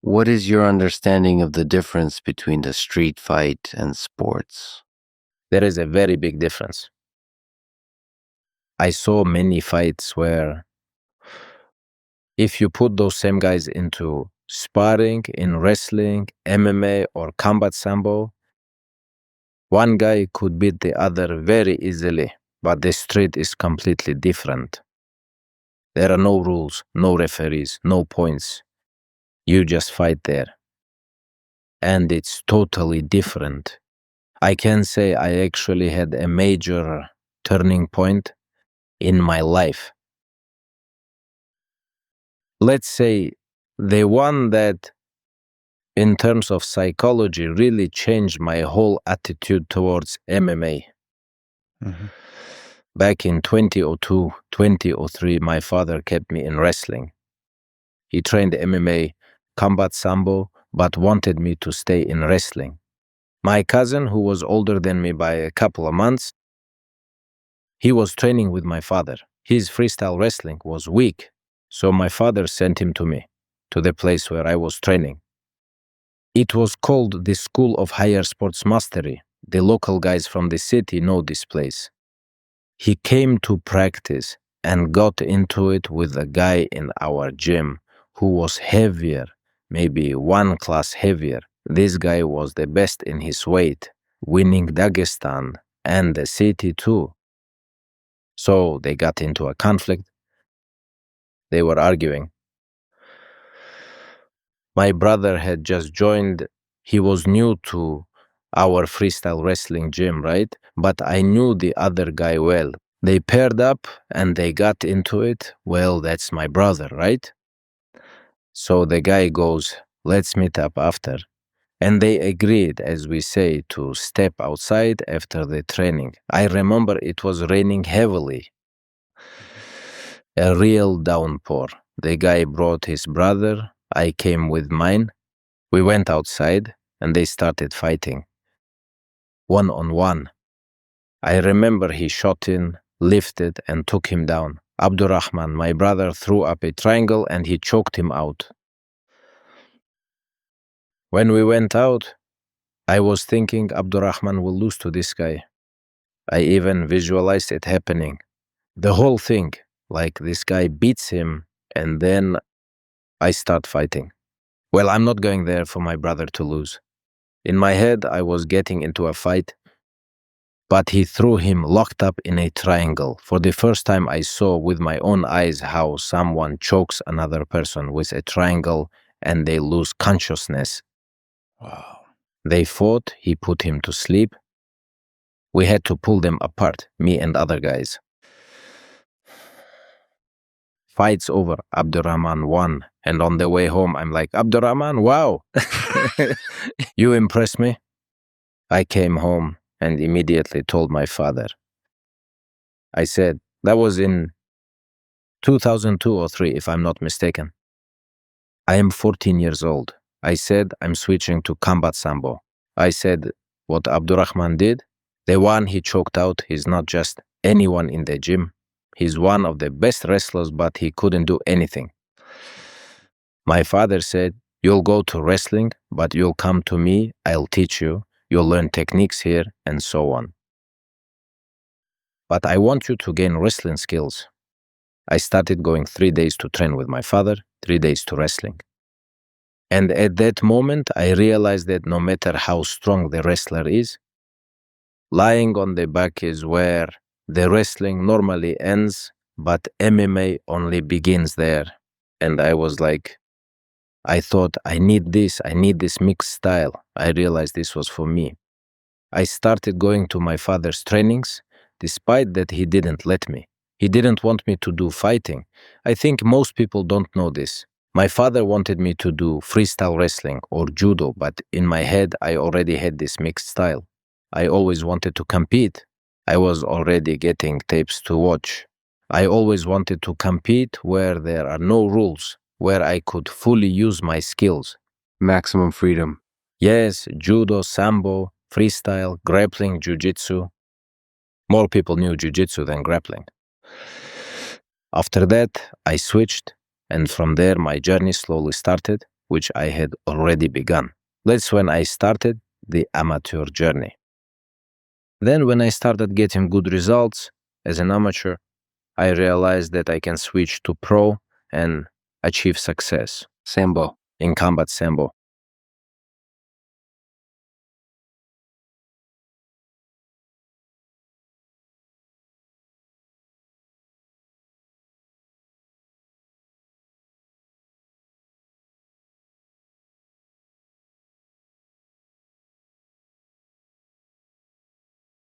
What is your understanding of the difference between the street fight and sports? There is a very big difference. I saw many fights where if you put those same guys into sparring, in wrestling, MMA, or combat sambo, one guy could beat the other very easily, but the street is completely different. There are no rules, no referees, no points. You just fight there. And it's totally different. I can say I actually had a major turning point in my life. Let's say the one that in terms of psychology really changed my whole attitude towards MMA. Back in 2002, 2003, my father kept me in wrestling. He trained MMA, combat sambo, but wanted me to stay in wrestling. My cousin, who was older than me by a couple of months, he was training with my father. His freestyle wrestling was weak, so my father sent him to me, to the place where I was training. It was called the School of Higher Sports Mastery. The local guys from the city know this place. He came to practice and got into it with a guy in our gym who was heavier, maybe one class heavier. This guy was the best in his weight, winning Dagestan and the city too. So they got into a conflict. They were arguing. My brother had just joined. He was new to our freestyle wrestling gym, right? But I knew the other guy well. They paired up and they got into it. Well, that's my brother, right? So the guy goes, let's meet up after. And they agreed, as we say, to step outside after the training. I remember it was raining heavily. A real downpour. The guy brought his brother. I came with mine. We went outside and they started fighting. One-on-one. I remember he shot in, lifted, and took him down. Abdurrahman, my brother, threw up a triangle and he choked him out. When we went out, I was thinking Abdurrahman will lose to this guy. I even visualized it happening. The whole thing, like this guy beats him and then I start fighting. Well, I'm not going there for my brother to lose. In my head, I was getting into a fight, but he threw him locked up in a triangle. For the first time, I saw with my own eyes how someone chokes another person with a triangle and they lose consciousness. Wow. They fought, he put him to sleep. We had to pull them apart, me and other guys. Fight's over, Abdurrahman won. And on the way home, I'm like, Abdurrahman, wow, you impressed me. I came home and immediately told my father. I said, that was in 2002 or 3, if I'm not mistaken. I am 14 years old. I said, I'm switching to combat sambo. I said, what Abdurrahman did, the one he choked out, he's not just anyone in the gym. He's one of the best wrestlers, but he couldn't do anything. My father said, you'll go to wrestling, but you'll come to me, I'll teach you, you'll learn techniques here, and so on. But I want you to gain wrestling skills. I started going 3 days to train with my father, 3 days to wrestling. And at that moment, I realized that no matter how strong the wrestler is, lying on the back is where the wrestling normally ends, but MMA only begins there. And I was like, I thought, I need this mixed style. I realized this was for me. I started going to my father's trainings, despite that he didn't let me. He didn't want me to do fighting. I think most people don't know this. My father wanted me to do freestyle wrestling or judo, but in my head, I already had this mixed style. I always wanted to compete. I was already getting tapes to watch. I always wanted to compete where there are no rules, where I could fully use my skills. Maximum freedom. Yes, judo, sambo, freestyle, grappling, jiu-jitsu. More people knew jiu-jitsu than grappling. After that, I switched, and from there my journey slowly started. which I had already begun. That's when I started the amateur journey. Then when I started getting good results as an amateur, I realized that I can switch to pro and achieve success Sambo. in combat sambo.